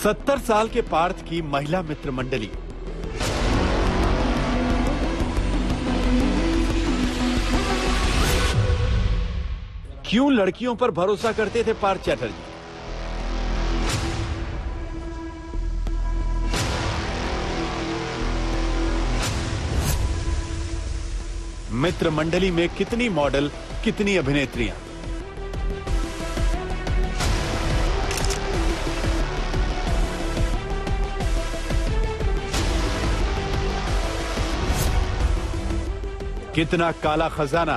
70 साल के पार्थ की महिला मित्र मंडली। क्यों लड़कियों पर भरोसा करते थे पार्थ चैटर्जी? मित्र मंडली में कितनी मॉडल, कितनी अभिनेत्रियां? कितना काला खजाना,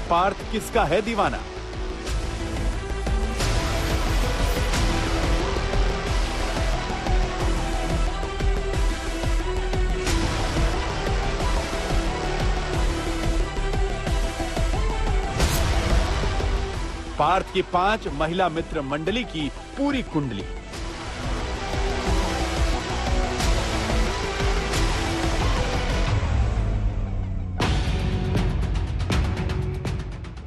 पार्थ किसका है दीवाना? पार्थ की 5 महिला मित्र मंडली की पूरी कुंडली।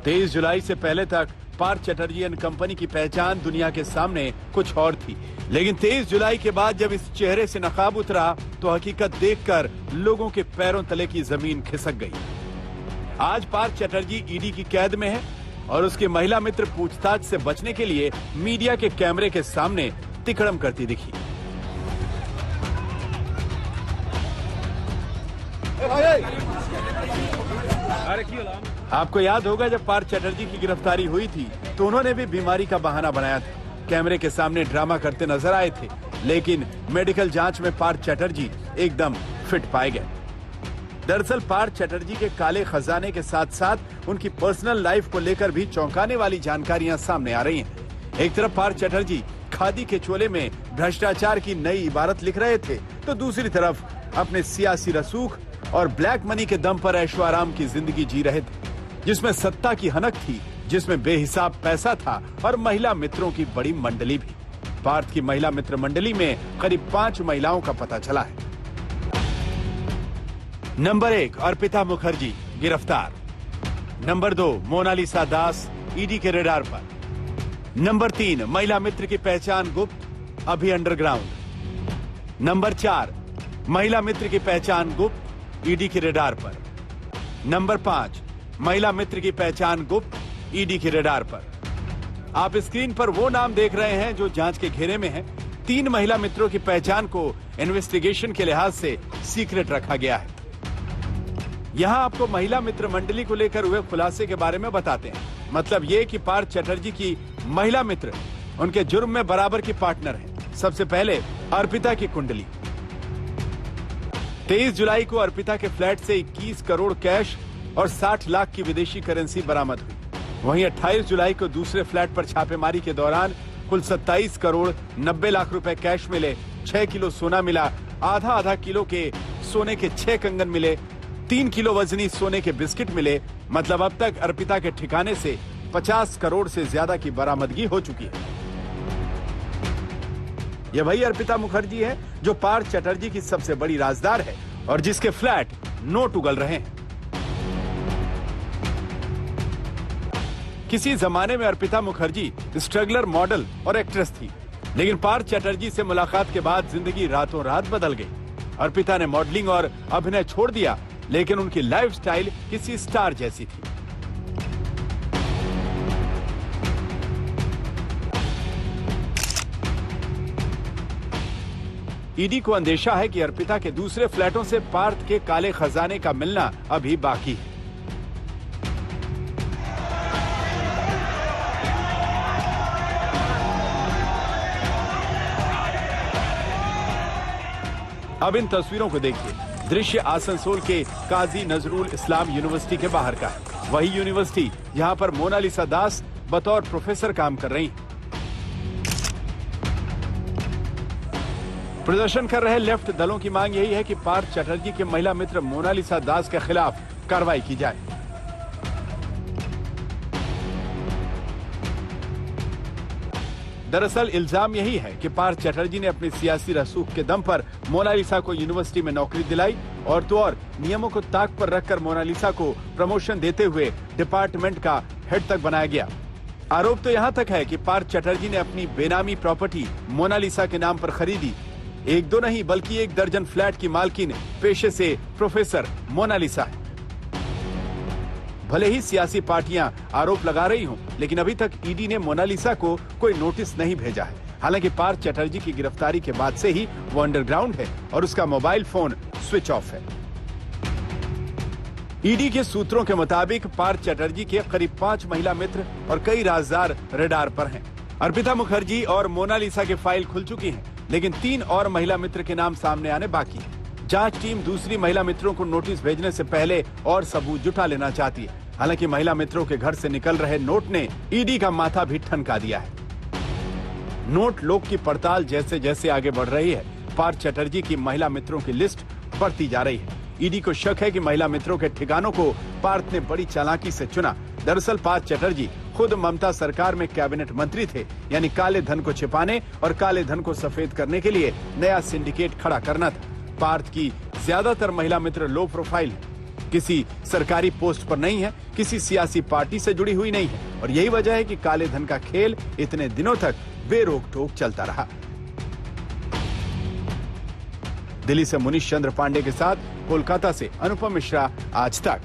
तेईस जुलाई से पहले तक पार्थ चैटर्जी एंड कंपनी की पहचान दुनिया के सामने कुछ और थी, लेकिन 23 जुलाई के बाद जब इस चेहरे से नकाब उतरा तो हकीकत देखकर लोगों के पैरों तले की जमीन खिसक गई। आज पार्थ चैटर्जी ईडी की कैद में है और उसकी महिला मित्र पूछताछ से बचने के लिए मीडिया के कैमरे के सामने तिकड़म करती दिखी। आपको याद होगा जब पार्थ चैटर्जी की गिरफ्तारी हुई थी तो उन्होंने भी बीमारी का बहाना बनाया था, कैमरे के सामने ड्रामा करते नजर आए थे, लेकिन मेडिकल जांच में पार्थ चैटर्जी एकदम फिट पाए गए। दरअसल पार्थ चैटर्जी के काले खजाने के साथ साथ उनकी पर्सनल लाइफ को लेकर भी चौंकाने वाली जानकारियां सामने आ रही हैं। एक तरफ पार्थ चैटर्जी खादी के चोले में भ्रष्टाचार की नई इबारत लिख रहे थे, तो दूसरी तरफ अपने सियासी रसूख और ब्लैक मनी के दम पर ऐशो आराम की जिंदगी जी रहे थे, जिसमें सत्ता की हनक थी, जिसमें बेहिसाब पैसा था और महिला मित्रों की बड़ी मंडली भी। पार्थ की महिला मित्र मंडली में करीब 5 महिलाओं का पता चला है। नंबर 1 अर्पिता मुखर्जी गिरफ्तार। नंबर 2 मोनालिसा दास ईडी के रेडार पर। नंबर 3 महिला मित्र की पहचान गुप्त, अभी अंडरग्राउंड। नंबर 4 महिला मित्र की पहचान गुप्त, ईडी के रेडार पर। नंबर 5 महिला मित्र की पहचान गुप्त, ईडी के रेडार पर। आप स्क्रीन पर वो नाम देख रहे हैं जो जांच के घेरे में हैं। 3 महिला मित्रों की पहचान को इन्वेस्टिगेशन के लिहाज से सीक्रेट रखा गया है। यहां आपको महिला मित्र मंडली को लेकर हुए खुलासे के बारे में बताते हैं। मतलब ये कि पार्थ चैटर्जी की महिला मित्र उनके जुर्म में बराबर की पार्टनर हैं। सबसे पहले अर्पिता की कुंडली। 23 जुलाई को अर्पिता के फ्लैट से 21 करोड़ कैश और 60 लाख की विदेशी करेंसी बरामद हुई। वहीं 28 जुलाई को दूसरे फ्लैट पर छापेमारी के दौरान कुल 27 करोड़ 90 लाख रुपए कैश मिले, 6 किलो सोना मिला, आधा किलो के सोने के 6 कंगन मिले, 3 किलो वजनी सोने के बिस्किट मिले। मतलब अब तक अर्पिता के ठिकाने से 50 करोड़ से ज्यादा की बरामदगी हो चुकी है। यह वही अर्पिता मुखर्जी है जो पार्थ चैटर्जी की सबसे बड़ी राजदार है और जिसके फ्लैट नोट उगल रहे हैं। किसी जमाने में अर्पिता मुखर्जी स्ट्रगलर मॉडल और एक्ट्रेस थी, लेकिन पार्थ चैटर्जी से मुलाकात के बाद जिंदगी रातों रात बदल गई। अर्पिता ने मॉडलिंग और अभिनय छोड़ दिया, लेकिन उनकी लाइफस्टाइल किसी स्टार जैसी थी। ईडी को अंदेशा है कि अर्पिता के दूसरे फ्लैटों से पार्थ के काले खजाने का मिलना अभी बाकी है। अब इन तस्वीरों को देखिए। दृश्य आसनसोल के काजी नजरुल इस्लाम यूनिवर्सिटी के बाहर का है। वही यूनिवर्सिटी जहां पर मोनालिसा दास बतौर प्रोफेसर काम कर रही हैं। प्रदर्शन कर रहे लेफ्ट दलों की मांग यही है कि पार्थ चैटर्जी के महिला मित्र मोनालिसा दास के खिलाफ कार्रवाई की जाए। दरअसल इल्जाम यही है कि पार्थ चैटर्जी ने अपनी सियासी रसूख के दम पर मोनालिसा को यूनिवर्सिटी में नौकरी दिलाई और तो और नियमों को ताक पर रखकर मोनालिसा को प्रमोशन देते हुए डिपार्टमेंट का हेड तक बनाया गया। आरोप तो यहां तक है कि पार्थ चटर्जी ने अपनी बेनामी प्रॉपर्टी मोनालिसा के नाम पर खरीदी। एक दो नहीं बल्कि 1 दर्जन फ्लैट की मालकिन पेशे से प्रोफेसर मोनालिसा है। भले ही सियासी पार्टियां आरोप लगा रही हों, लेकिन अभी तक ईडी ने मोनालिसा को कोई नोटिस नहीं भेजा है। हालांकि पार्थ चटर्जी की गिरफ्तारी के बाद से ही वो अंडरग्राउंड है और उसका मोबाइल फोन स्विच ऑफ है। ईडी के सूत्रों के मुताबिक पार्थ चटर्जी के करीब 5 महिला मित्र और कई राजदार रडार पर हैं। अर्पिता मुखर्जी और मोनालिसा की फाइल खुल चुकी है, लेकिन 3 और महिला मित्र के नाम सामने आने बाकी है। जांच टीम दूसरी महिला मित्रों को नोटिस भेजने से पहले और सबूत जुटा लेना चाहती है। हालांकि महिला मित्रों के घर से निकल रहे नोट ने ईडी का माथा भी ठनका दिया है। नोट लोक की पड़ताल जैसे जैसे आगे बढ़ रही है, पार्थ चटर्जी की महिला मित्रों की लिस्ट बढ़ती जा रही है। ईडी को शक है कि महिला मित्रों के ठिकानों को पार्थ ने बड़ी चालाकी से चुना। दरअसल पार्थ चटर्जी खुद ममता सरकार में कैबिनेट मंत्री थे, यानी काले धन को छिपाने और काले धन को सफेद करने के लिए नया सिंडिकेट खड़ा करना था। पार्थ की ज्यादातर महिला मित्र लो प्रोफाइल है, किसी सरकारी पोस्ट पर नहीं है, किसी सियासी पार्टी से जुड़ी हुई नहीं है और यही वजह है कि काले धन का खेल इतने दिनों तक बेरोक टोक चलता रहा। दिल्ली से मुनीश चंद्र पांडे के साथ कोलकाता से अनुपम मिश्रा, आज तक।